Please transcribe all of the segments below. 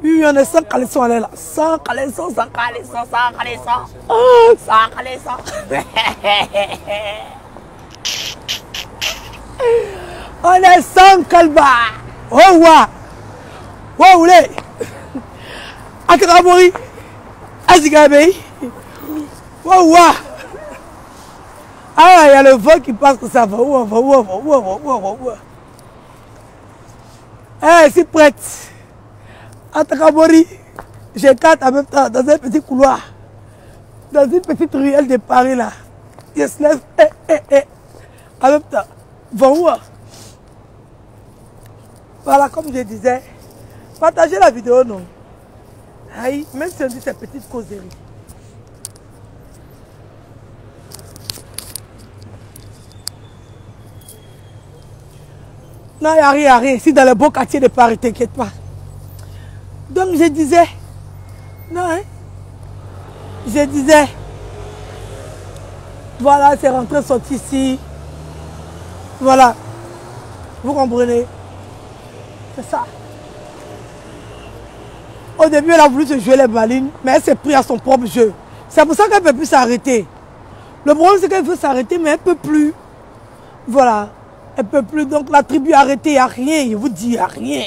Oui, on est sans caleçon, elle est là. Sans caleçon, sans caleçon, sans caleçon. Oh, sans caleçon. On est sans calba. Oh, wa. Oh, oulé. Atrabori. Azigabe. Oh, wa. Ah, il y a le vent qui passe que ça va. Eh, c'est prête. Atrabori. J'ai 4 en même temps dans un petit couloir. Dans une petite ruelle de Paris là. Je se lève. En même temps. Bon, voilà, comme je disais, partagez la vidéo, non? Aïe, même si on dit ces petites causeries. Non, il n'y a rien. Ici, dans le beau quartier de Paris, t'inquiète pas. Donc, je disais, non, hein? Je disais, voilà, c'est rentré, sorti ici. Voilà. Vous comprenez? C'est ça. Au début, elle a voulu se jouer les balines, mais elle s'est pris à son propre jeu. C'est pour ça qu'elle ne peut plus s'arrêter. Le problème, c'est qu'elle veut s'arrêter, mais elle ne peut plus. Voilà. Elle ne peut plus. Donc, la tribu a arrêté, il n'y a rien. Je vous dis, il n'y a rien.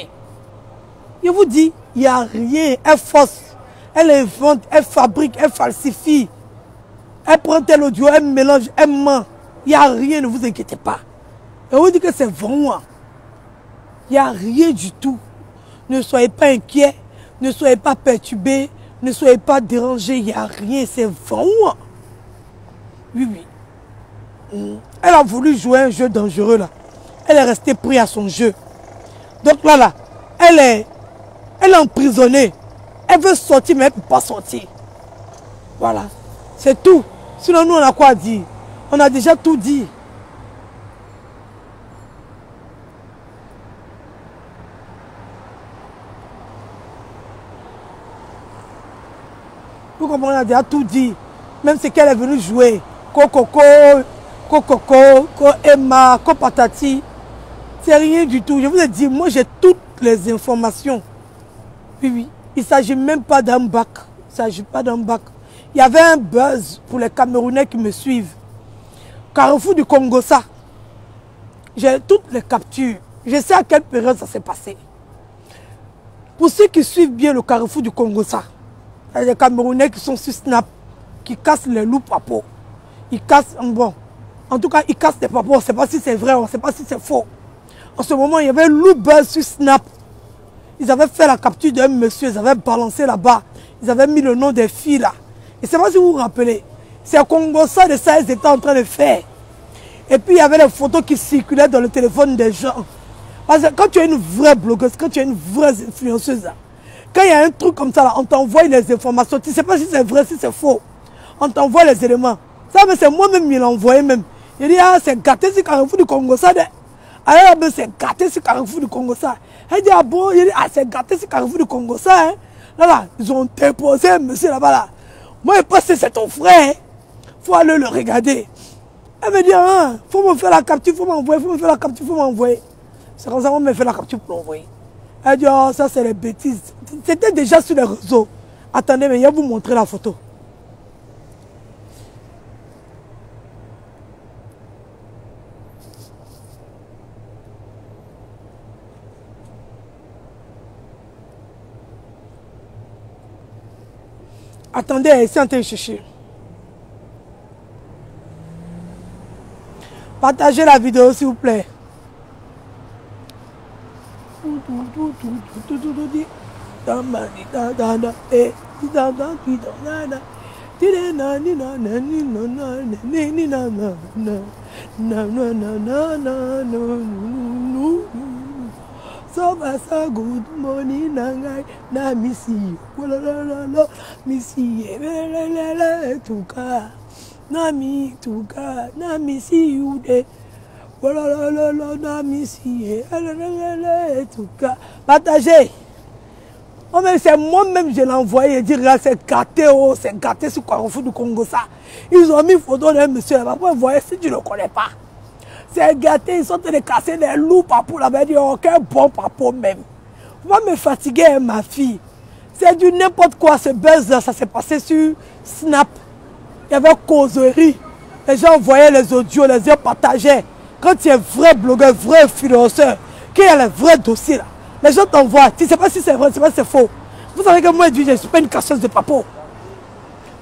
Je vous dis, il n'y a rien. Elle fausse. Elle invente, elle fabrique, elle falsifie. Elle prend tel audio, elle mélange, elle ment. Il n'y a rien, ne vous inquiétez pas. Et on vous dit que c'est vraiment. Il n'y a rien du tout. Ne soyez pas inquiets, ne soyez pas perturbés, ne soyez pas dérangés. Il n'y a rien, c'est vraiment. Oui, oui. Elle a voulu jouer un jeu dangereux là. Elle est restée prise à son jeu. Donc là, elle est emprisonnée. Elle veut sortir, mais elle ne peut pas sortir. Voilà. C'est tout. Sinon, nous, on a quoi dire? On a déjà tout dit. Vous comprenez, on a déjà tout dit. Même ce qu'elle est venue jouer. Kokoko, Emma, Patati. C'est rien du tout. Je vous ai dit, moi j'ai toutes les informations. Oui, oui. Il ne s'agit même pas d'un bac. Il ne s'agit pas d'un bac. Il y avait un buzz pour les Camerounais qui me suivent. Carrefour du Congo, ça. J'ai toutes les captures. Je sais à quelle période ça s'est passé. Pour ceux qui suivent bien le Carrefour du Congo, ça. Il y a des Camerounais qui sont sur Snap, qui cassent les loups papos. Ils cassent, bon, en tout cas, ils cassent des papos. On ne sait pas si c'est vrai, on ne sait pas si c'est faux. En ce moment, il y avait loup buzz sur Snap. Ils avaient fait la capture d'un monsieur, ils avaient balancé là-bas. Ils avaient mis le nom des filles là. Et c'est pas si vous vous rappelez. C'est Congo ça de ça, ils étaient en train de faire. Et puis il y avait des photos qui circulaient dans le téléphone des gens. Parce que quand tu es une vraie blogueuse, quand tu es une vraie influenceuse, là, quand il y a un truc comme ça, là, on t'envoie les informations. Tu ne sais pas si c'est vrai, si c'est faux. On t'envoie les éléments. Ça, c'est moi-même qui l'ai envoyé même. Il dit, ah, c'est gâté ce Carrefour du Congo ça. Alors, c'est gâté ce Carrefour du Congo ça. Elle dit, ah bon, il dit, ah, c'est gâté ce Carrefour du Congo ça. Hein. Là, ils ont déposé un monsieur là-bas. Là. Moi, je pense que c'est ton frère. Il faut aller le regarder. Elle me dit, ah, il faut me faire la capture, il faut m'envoyer, il faut me faire la capture, il faut m'envoyer. C'est comme ça qu'on me fait la capture pour l'envoyer. Elle dit, oh, ça c'est les bêtises. C'était déjà sur les réseaux. Attendez, mais je vais vous montrer la photo. Attendez, c'est en train de chercher. Partagez la vidéo s'il vous plaît. So good morning, na missy, missy, tuka, na mi tuka, na missy you de, na missy, tuka. Partagez. Oh mais c'est moi-même je l'ai envoyé et dire c'est gâté sur Carrefour du Congo ça. Ils ont mis photo d'un monsieur là-bas pour voir si tu ne le connais pas. C'est gâté, ils sont en train de casser des loups papou là-bas. Ils disent, oh, quel bon papou même. Faut pas me fatiguer, ma fille. C'est du n'importe quoi, ce buzz-là, ça s'est passé sur Snap. Il y avait causerie. Les gens voyaient les audios, les gens partageaient. Quand tu es vrai blogueur, vrai influenceur, qu'il y a les vrais dossiers là, les gens t'envoient. Tu ne sais pas si c'est vrai, tu ne sais pas si c'est faux. Vous savez que moi, je ne suis pas une casseuse de papo.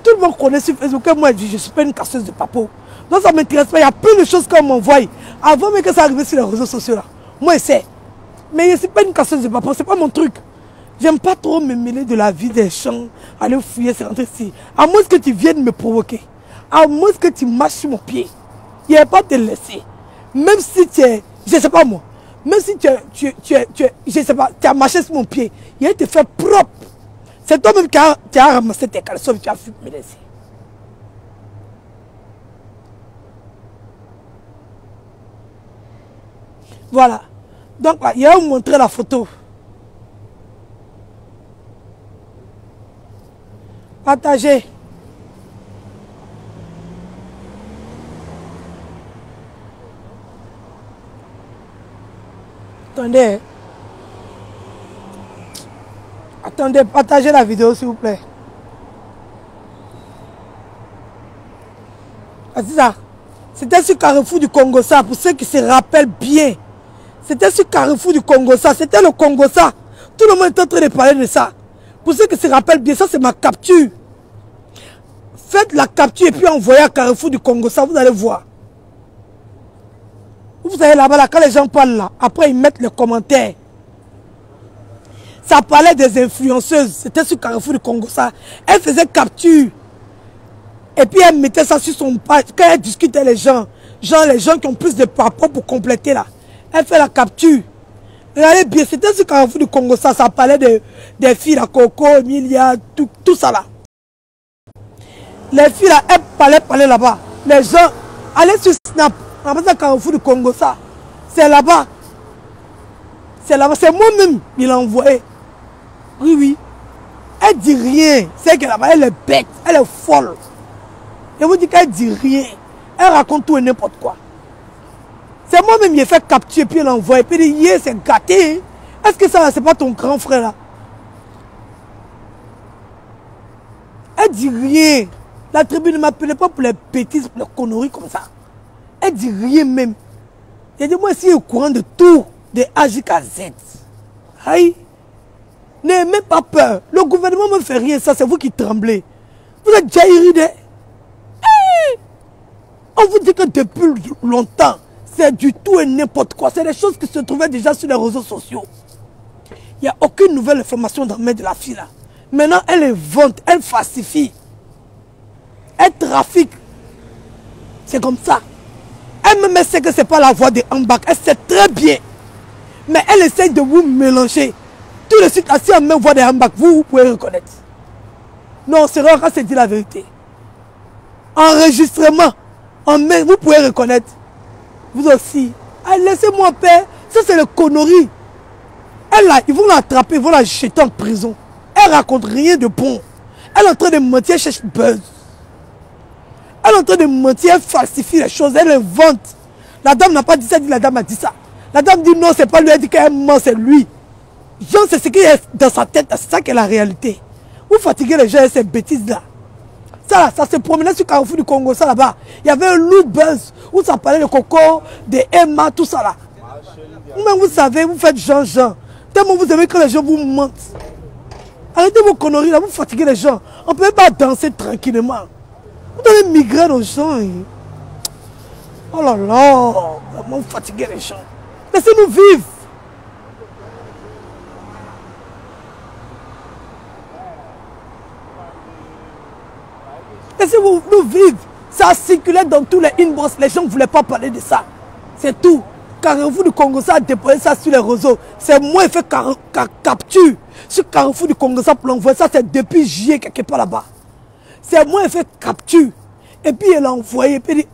Tout le monde connaît sur Facebook que moi, je ne suis pas une casseuse de papo. Donc ça ne m'intéresse pas. Il y a plein de choses qu'on m'envoie. Avant même que ça arrive sur les réseaux sociaux là. Moi, je sais. Mais je ne suis pas une casseuse de papo. Ce n'est pas mon truc. J'aime pas trop me mêler de la vie des gens. Aller fouiller, c'est rentrer ici. À moins que tu viennes me provoquer. À moins que tu marches sur mon pied. Il n'y a pas de te laisser. Même si tu es, je ne sais pas moi, même si je sais pas, tu as marché sur mon pied, il te fait propre. C'est toi-même qui as ramassé tes caleçons et tu as fui me laisser. Voilà. Donc là, il va vous montrer la photo. Partagez. Attendez. Attendez, partagez la vidéo s'il vous plaît. C'est ça. C'était sur Carrefour du Congo ça, pour ceux qui se rappellent bien. C'était sur Carrefour du Congo ça, c'était le Congo ça. Tout le monde est en train de parler de ça. Pour ceux qui se rappellent bien, ça c'est ma capture. Faites la capture et puis envoyez à Carrefour du Congo ça, vous allez voir. Vous savez là-bas, là, quand les gens parlent là, après ils mettent les commentaires. Ça parlait des influenceuses, c'était sur Carrefour du Congo ça. Elle faisait capture. Et puis elle mettait ça sur son page. Quand elle discutait les gens, genre les gens qui ont plus de papo pour compléter là. Elle fait la capture. Regardez bien, c'était sur Carrefour du Congo ça. Ça parlait des filles là, Coco, Emilia, tout ça là. Les filles là, elles parlaient là-bas. Les gens, allez sur Snap. On appelle ça Carrefour du Congo ça. C'est là-bas. C'est là-bas. C'est moi-même qui l'a envoyé. Oui, oui. Elle dit rien. C'est que là-bas, elle est bête. Elle est folle. Je vous dis qu'elle dit rien. Elle raconte tout et n'importe quoi. C'est moi-même qui ai fait capturer puis elle envoie. Et puis elle dit, yeah, c'est gâté. Est-ce que ça, c'est pas ton grand frère là? Elle dit rien. La tribu ne m'appelait pas pour les bêtises, pour les conneries comme ça. Elle dit rien même. Elle dit, moi, je suis au courant de tout, de A jusqu'à Z. Aïe. N'ayez même pas peur. Le gouvernement ne me fait rien, ça, c'est vous qui tremblez. Vous êtes déjà irridés. On vous dit que depuis longtemps, c'est du tout et n'importe quoi. C'est des choses qui se trouvaient déjà sur les réseaux sociaux. Il n'y a aucune nouvelle information dans le mail de la fille là. Maintenant, elle invente, elle falsifie. Elle trafique. C'est comme ça. Elle-même sait que ce n'est pas la voix de Ambak. Elle sait très bien. Mais elle essaie de vous mélanger. Tout de suite, si elle met voix de Ambak, vous pouvez reconnaître. Non, c'est rare quand c'est dit la vérité. Enregistrement. Vous pouvez reconnaître. Vous aussi. Ah, laissez-moi en paix. Ça, c'est le connerie. Elle, là, ils vont l'attraper, ils vont la jeter en prison. Elle raconte rien de bon. Elle est en train de mentir, elle cherche buzz. Elle est en train de mentir, elle falsifie les choses, elle invente. La dame n'a pas dit ça, la dame a dit ça. La dame dit non, c'est pas lui, elle dit qu'elle ment, c'est lui. Jean, c'est ce qui est dans sa tête, c'est ça qui est la réalité. Vous fatiguez les gens avec ces bêtises-là. Ça se promenait sur Carrefour du Congo, ça là-bas. Il y avait un loup buzz où ça parlait de Coco, de Emma, tout ça là. Vous-même, vous savez, vous faites Jean. Tellement vous aimez que les gens vous mentent. Arrêtez vos conneries là, vous fatiguez les gens. On ne peut pas danser tranquillement. Vous donnez migraine aux gens. Oh là là, vraiment vous fatiguez les gens. Laissez-nous vivre. Laissez-vous nous vivre. Ça a circulé dans tous les inbox. Les gens ne voulaient pas parler de ça. C'est tout. Carrefour du Congo, ça a déposé ça sur les réseaux. C'est moi qui ai fait capture sur Carrefour du Congo, ça pour l'envoyer. Ça, c'est depuis juillet, quelque part là-bas. C'est moi qui ai fait capture. Et puis, elle a envoyé. Et puis, elle dit,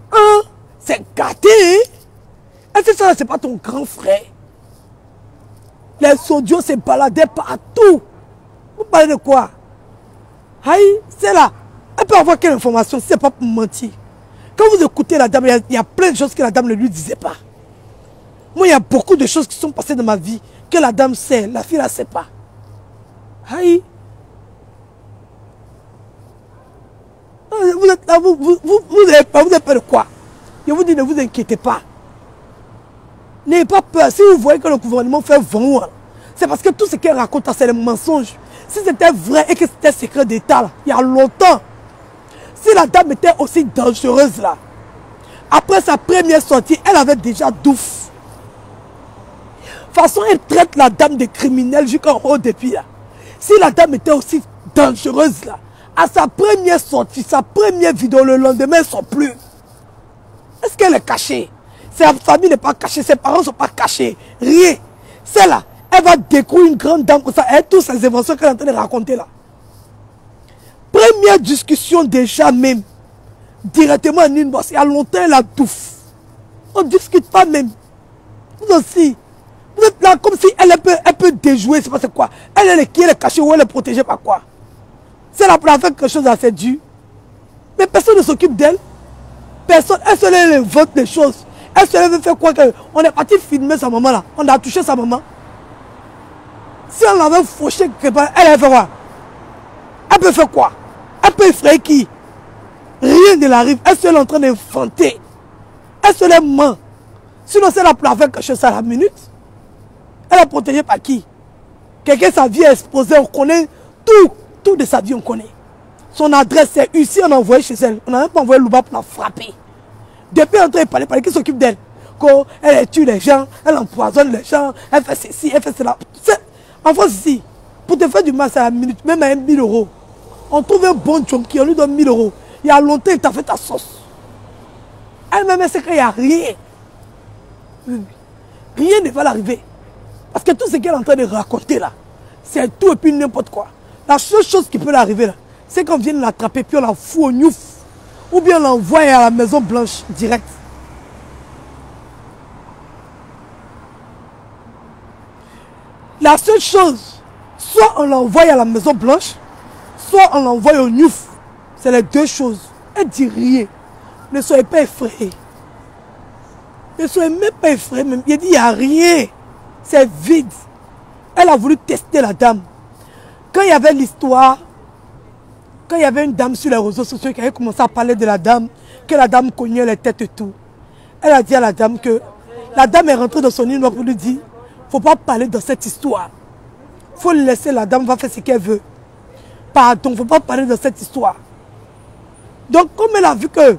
c'est gâté. Est-ce que ça, c'est pas ton grand frère? Les audios se baladaient partout. Vous parlez de quoi? Aïe, c'est là. Elle peut avoir quelle information si ce n'est pas pour mentir? Quand vous écoutez la dame, il y a plein de choses que la dame ne lui disait pas. Moi, il y a beaucoup de choses qui sont passées dans ma vie que la dame sait, la fille ne sait pas. Aïe, Vous êtes là, vous avez peur de quoi? Je vous dis, ne vous inquiétez pas. N'ayez pas peur. Si vous voyez que le gouvernement fait vent, c'est parce que tout ce qu'elle raconte, c'est le mensonge. Si c'était vrai et que c'était secret d'État, il y a longtemps, si la dame était aussi dangereuse là, après sa première sortie, elle avait déjà douf. De toute façon, elle traite la dame de criminelle jusqu'en haut depuis là. Si la dame était aussi dangereuse là, à sa première sortie, sa première vidéo, le lendemain, ils ne sont plus. Est-ce qu'elle est cachée? Sa famille n'est pas cachée, ses parents ne sont pas cachés. Rien. C'est là. Elle va découvrir une grande dame comme ça. Et toutes ces inventions qu'elle est en train de raconter là. Première discussion déjà même. Directement en inbox. Il y a longtemps, elle a tout. On ne discute pas même. Vous aussi. Vous êtes là comme si elle peut déjouer. C'est pas quoi. Elle est qui? Elle est cachée ou elle est protégée par quoi? C'est là pour faire quelque chose d'assez dur. Mais personne ne s'occupe d'elle. Personne. Elle seule elle invente des choses. Elle seule veut faire quoi? On est parti filmer sa maman là. On a touché sa maman. Si on l'avait fauché quelque part, elle a fait quoi? Elle peut faire quoi? Elle peut effrayer qui? Rien ne l'arrive. Elle seule est en train d'inventer. Elle seule ment. Sinon, c'est là pour faire quelque chose à la minute. Elle est protégée par qui? Quelqu'un, sa vie est exposée. On connaît tout. Tout de sa vie, on connaît. Son adresse, c'est ici, on a envoyé chez elle. On n'a même pas envoyé Louba pour la frapper. Depuis, on est parlé, qui s'occupe d'elle? Elle tue les gens, elle empoisonne les gens, elle fait ceci, elle fait cela. En France, ici, pour te faire du mal, c'est à la minute, même à 1000 €. On trouve un bon junkie, on lui donne 1000 €. Il y a longtemps, il t'a fait ta sauce. Elle-même, elle sait qu'il n'y a rien. Rien ne va l'arriver. Parce que tout ce qu'elle est en train de raconter là, c'est tout et puis n'importe quoi. La seule chose qui peut l'arriver là, c'est qu'on vienne l'attraper puis on la fout au Niouf. Ou bien on l'envoie à la Maison Blanche direct. La seule chose, soit on l'envoie à la Maison Blanche, soit on l'envoie au Niouf. C'est les deux choses. Elle dit rien. Ne soyez pas effrayés. Ne soyez même pas effrayés. Même. Il dit il n'y a rien. C'est vide. Elle a voulu tester la dame. Quand il y avait l'histoire, quand il y avait une dame sur les réseaux sociaux qui avait commencé à parler de la dame, que la dame cognait les têtes et tout, elle a dit à la dame que la dame est rentrée dans son île pour lui dire, il ne faut pas parler de cette histoire. Il faut laisser la dame va faire ce qu'elle veut. Pardon, il ne faut pas parler de cette histoire. Donc comme elle a vu que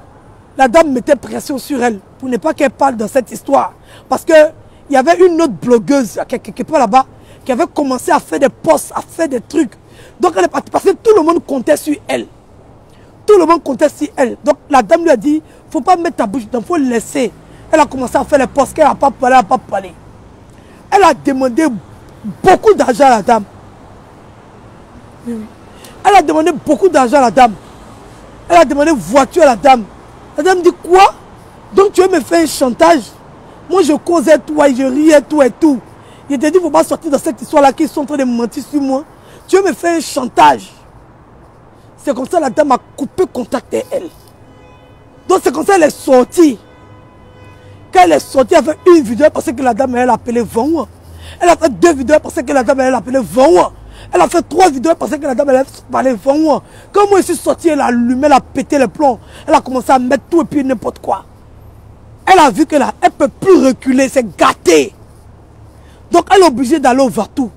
la dame mettait pression sur elle pour ne pas qu'elle parle de cette histoire, parce qu'il y avait une autre blogueuse quelque part là-bas qui avait commencé à faire des posts, à faire des trucs. Donc elle est partie parce que tout le monde comptait sur elle. Tout le monde comptait sur elle. Donc la dame lui a dit, il ne faut pas mettre ta bouche dedans, il faut laisser. Elle a commencé à faire les posts qu'elle n'a pas parlé, elle n'a pas parlé. Elle a demandé beaucoup d'argent à la dame. Elle a demandé beaucoup d'argent à la dame. Elle a demandé voiture à la dame. La dame dit quoi? Donc tu veux me faire un chantage? Moi je causais tout, je riais tout et tout. Il te dit, il ne faut pas sortir de cette histoire-là qu'ils sont en train de mentir sur moi. Tu veux me faire un chantage. C'est comme ça que la dame a coupé contact avec elle. Donc c'est comme ça qu'elle est sortie. Quand elle est sortie, elle a fait une vidéo parce que la dame elle a appelé Vanwa. Elle a fait 2 vidéos parce que la dame elle a appelé Vanwa. Elle a fait 3 vidéos parce que la dame elle a parlé Vanwa. Quand moi je suis sorti, elle a allumé, elle a pété les plombs. Elle a commencé à mettre tout et puis n'importe quoi. Elle a vu que là, elle ne peut plus reculer, c'est gâté. Donc elle est obligée d'aller au Vatou.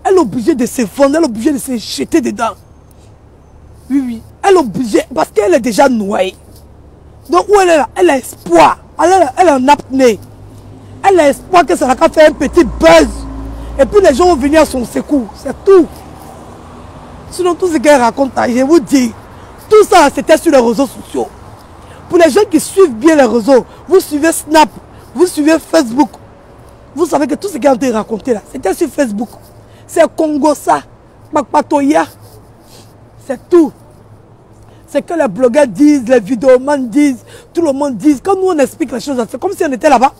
Elle est obligée de se vendre, elle est obligée de se jeter dedans. Oui, oui. Elle est obligée, parce qu'elle est déjà noyée. Donc où elle est là? Elle a espoir. Elle est en apnée. Elle a espoir que ça va faire un petit buzz. Et puis les gens vont venir à son secours. C'est tout. Sinon tout ce qu'elle raconte, je vous dis, tout ça c'était sur les réseaux sociaux. Pour les gens qui suivent bien les réseaux, vous suivez Snap, vous suivez Facebook. Vous savez que tout ce qu'elle a raconté là, c'était sur Facebook. C'est Congo ça, Makpatoya. C'est tout. C'est que les blogueurs disent, les vidéomans disent, tout le monde dit. Quand nous on explique les choses, c'est comme si on était là-bas.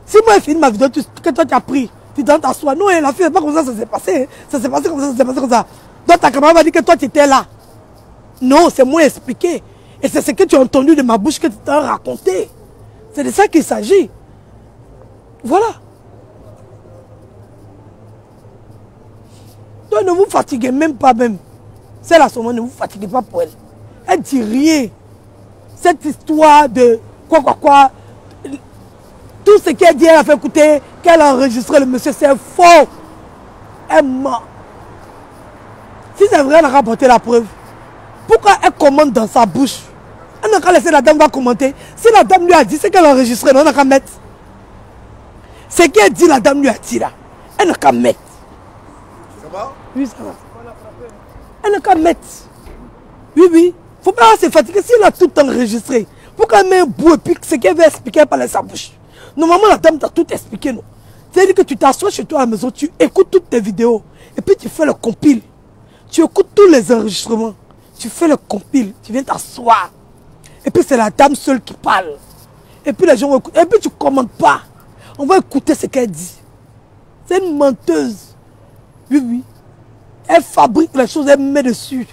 Si moi je finis ma vidéo, que toi tu as pris, tu t'en t'assois. Non, la fille, c'est pas comme ça s'est passé. Ça s'est passé comme ça, ça s'est passé comme ça. Donc ta camarade va dire que toi tu étais là. Non, c'est moi expliqué. Et c'est ce que tu as entendu de ma bouche que tu t'as raconté. C'est de ça qu'il s'agit. Voilà. Donc ne vous fatiguez même pas même. C'est là seulement, ne vous fatiguez pas pour elle. Elle dit rien. Cette histoire de quoi. Tout ce qu'elle dit, elle a fait écouter, qu'elle a enregistré le monsieur, c'est faux. Elle ment. Si c'est vrai, elle a rapporté la preuve. Pourquoi elle commente dans sa bouche? Elle n'a qu'à laisser la dame va commenter. Si la dame lui a dit, c'est qu'elle a enregistré, on n'a qu'à mettre. Ce qu'elle dit, la dame lui a dit là. Elle n'a qu'à mettre. Ça va? Oui, ça va. Elle n'a qu'à mettre. Oui, oui. Il ne faut pas se fatiguer. Si elle a tout enregistré, pourquoi elle met un bout et puis ce qu'elle veut expliquer, elle parle de sa bouche? Normalement, la dame t'a tout expliqué, non? C'est-à-dire que tu t'assois chez toi à la maison, tu écoutes toutes tes vidéos et puis tu fais le compile. Tu écoutes tous les enregistrements. Tu fais le compile. Tu viens t'asseoir. Et puis c'est la dame seule qui parle. Et puis les gens vont écouter. Et puis tu ne commentes pas. On va écouter ce qu'elle dit. C'est une menteuse. Oui, oui. Elle fabrique les choses, elle met dessus.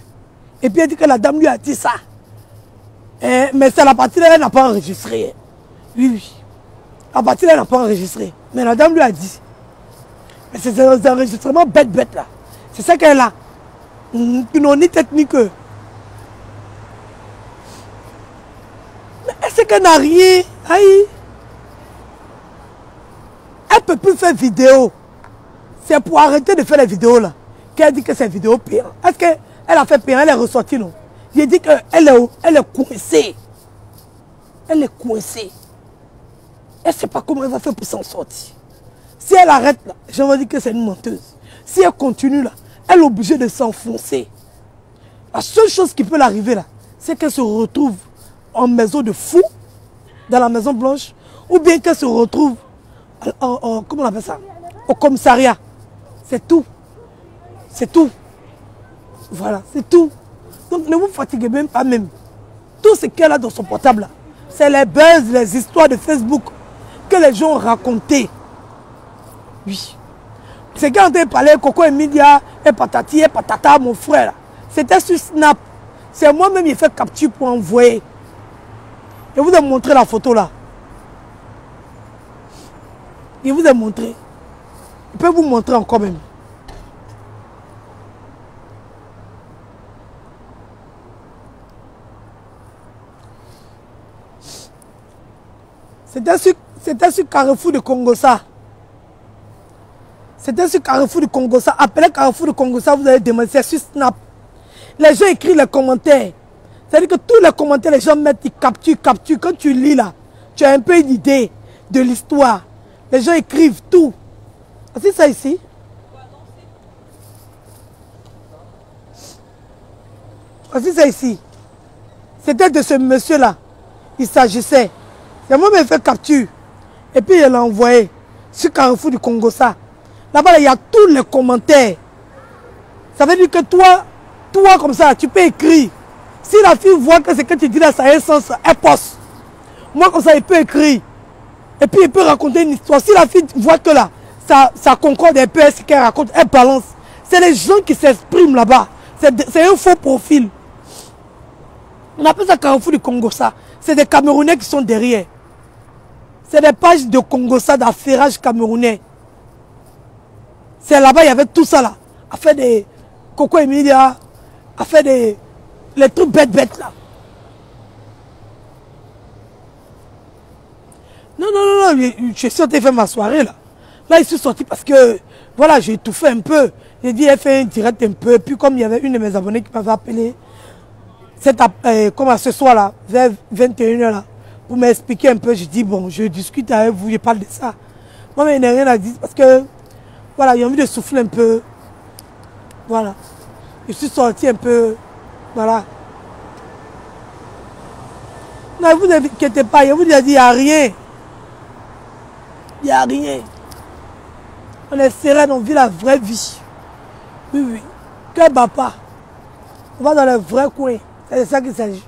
Et puis elle dit que la dame lui a dit ça. Mais c'est la partie là, elle n'a pas enregistré. Oui, oui. La partie là, elle n'a pas enregistré. Mais la dame lui a dit. Mais c'est des enregistrements bêtes là. C'est ça qu'elle a. Qui n'ont ni tête ni queue. Mais elle sait qu'elle n'a rien. Aïe. Elle ne peut plus faire vidéo. C'est pour arrêter de faire les vidéos là. Qu'elle dit que c'est vidéo payante. Est-ce qu'elle a fait payant? Elle est ressortie, non? J'ai dit qu'elle est coincée. Elle est coincée. Elle ne sait pas comment elle va faire pour s'en sortir. Si elle arrête là, je vais dire que c'est une menteuse. Si elle continue là, elle est obligée de s'enfoncer. La seule chose qui peut l'arriver là, c'est qu'elle se retrouve en maison de fou, dans la Maison Blanche, ou bien qu'elle se retrouve comment on appelle ça? Au commissariat. C'est tout. C'est tout. Voilà, c'est tout. Donc ne vous fatiguez même pas même. Tout ce qu'elle a dans son portable, c'est les buzz, les histoires de Facebook que les gens ont racontées. Oui. C'est quand on parlait Coco Emilia et Patati et Patata, mon frère. C'était sur Snap. C'est moi-même qui ai fait capture pour envoyer. Je vous ai montré la photo là. Je vous ai montré. Je peux vous montrer encore même. C'était sur Carrefour de Congossa. C'était sur Carrefour de Congossa. Appelez Carrefour de Congossa, vous allez demander. C'est sur Snap. Les gens écrivent les commentaires. C'est-à-dire que tous les commentaires, les gens mettent, ils capturent. Quand tu lis là, tu as un peu une idée de l'histoire. Les gens écrivent tout. C'est ça ici. C'est ça ici. C'était de ce monsieur-là. Il s'agissait. C'est moi qui ai fait capture. Et puis il l'a envoyé sur Carrefour du Congossa. Là-bas, il y a tous les commentaires. Ça veut dire que toi comme ça, tu peux écrire. Si la fille voit que ce que tu dis là, ça a un sens, elle poste. Moi comme ça, il peut écrire. Et puis il peut raconter une histoire. Si la fille voit que là, ça concorde un peu ce qu'elle raconte, elle balance. C'est les gens qui s'expriment là-bas. C'est un faux profil. On appelle ça Carrefour du Congossa. C'est des Camerounais qui sont derrière. C'est des pages de Congossa, d'affairage camerounais. C'est là-bas, il y avait tout ça là. A fait des Coco Emilia, a fait les trucs bêtes là. Non, je suis sorti faire ma soirée là. Là, je suis sorti parce que, voilà, j'ai tout fait un peu. J'ai dit, elle fait un direct un peu. Puis comme il y avait une de mes abonnés qui m'avait appelé, comme à ce soir là, vers 21h là, pour m'expliquer un peu, je dis, bon, je discute avec vous, je parle de ça. Moi, mais il n'y a rien à dire parce que, voilà, j'ai envie de souffler un peu. Voilà. Je suis sorti un peu, voilà. Non, vous n'inquiétez pas, je vous ai dit, il n'y a rien. Il n'y a rien. On est serein, on vit la vraie vie. Oui, oui. Que bat pas. On va dans le vrai coin. C'est de ça qu'il s'agit.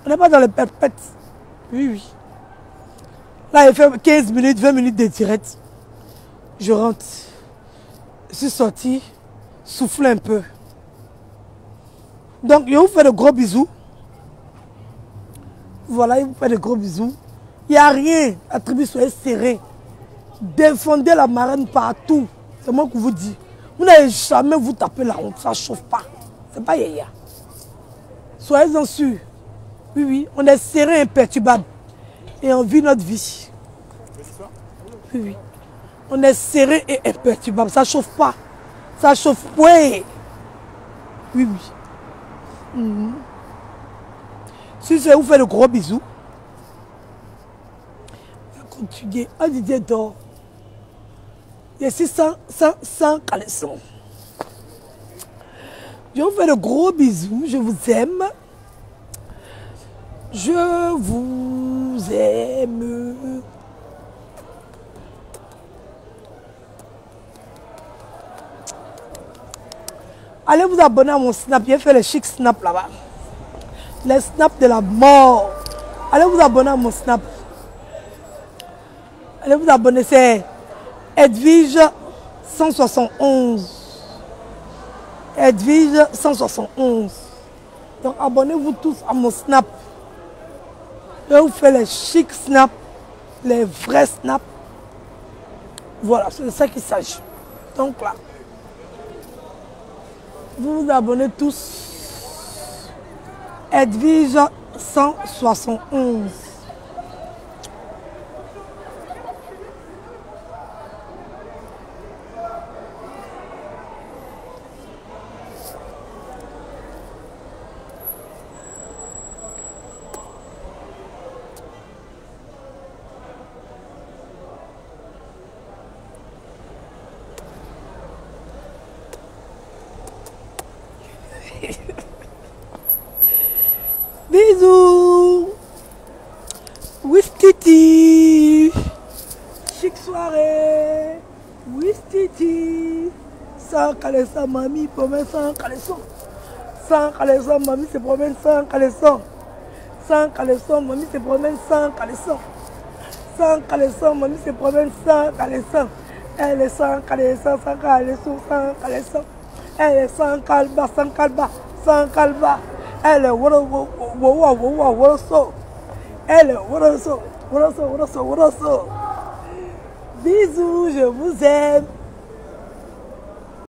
On n'est pas dans le perpète. Oui, oui. Là, il fait 15 minutes, 20 minutes de direct. Je rentre. Je suis sorti, souffler un peu. Donc, je vous fais de gros bisous. Voilà, il vous fait de gros bisous. Il n'y a rien. La tribu, soyez serrés. Défendez la marraine partout. C'est moi qui vous dis. Vous n'allez jamais vous taper la honte. Ça ne chauffe pas. Ce n'est pas yaya. Soyez-en sûrs. Oui, oui, on est serré, imperturbable. Et on vit notre vie. Oui, oui. On est serré et imperturbable. Ça ne chauffe pas. Ça chauffe. Oui. Oui, oui. Si je vous fais de gros bisous, continuez. Un Didier dort. Je suis sans caleçon. Je vous fais de gros bisous. Je vous aime. Je vous aime. Allez vous abonner à mon snap. J'ai fait les chic snap là-bas. Les snaps de la mort. Allez vous abonner à mon snap. Allez vous abonner. C'est Edwige 171. Edwige 171. Donc abonnez-vous tous à mon snap. Je vous fais les chic snaps. Les vrais snaps. Voilà, c'est de ça qu'il s'agit. Donc là. Vous vous abonnez tous. Edwige 171. Bisous. Wistiti. Chic soirée. Wistiti. Sans caleçon, mamie, promène sans caleçon. Sans caleçon, mamie se promène sans caleçon. Sans caleçon, mamie se promène sans caleçon. Sans caleçon, mamie se promène sans caleçon. Elle est sans caleçon, sans caleçon, sans caleçon. Elle est sans calba, sans calba, sans calba. Elle est woroso. Elle est woroso. Bisous, je vous aime.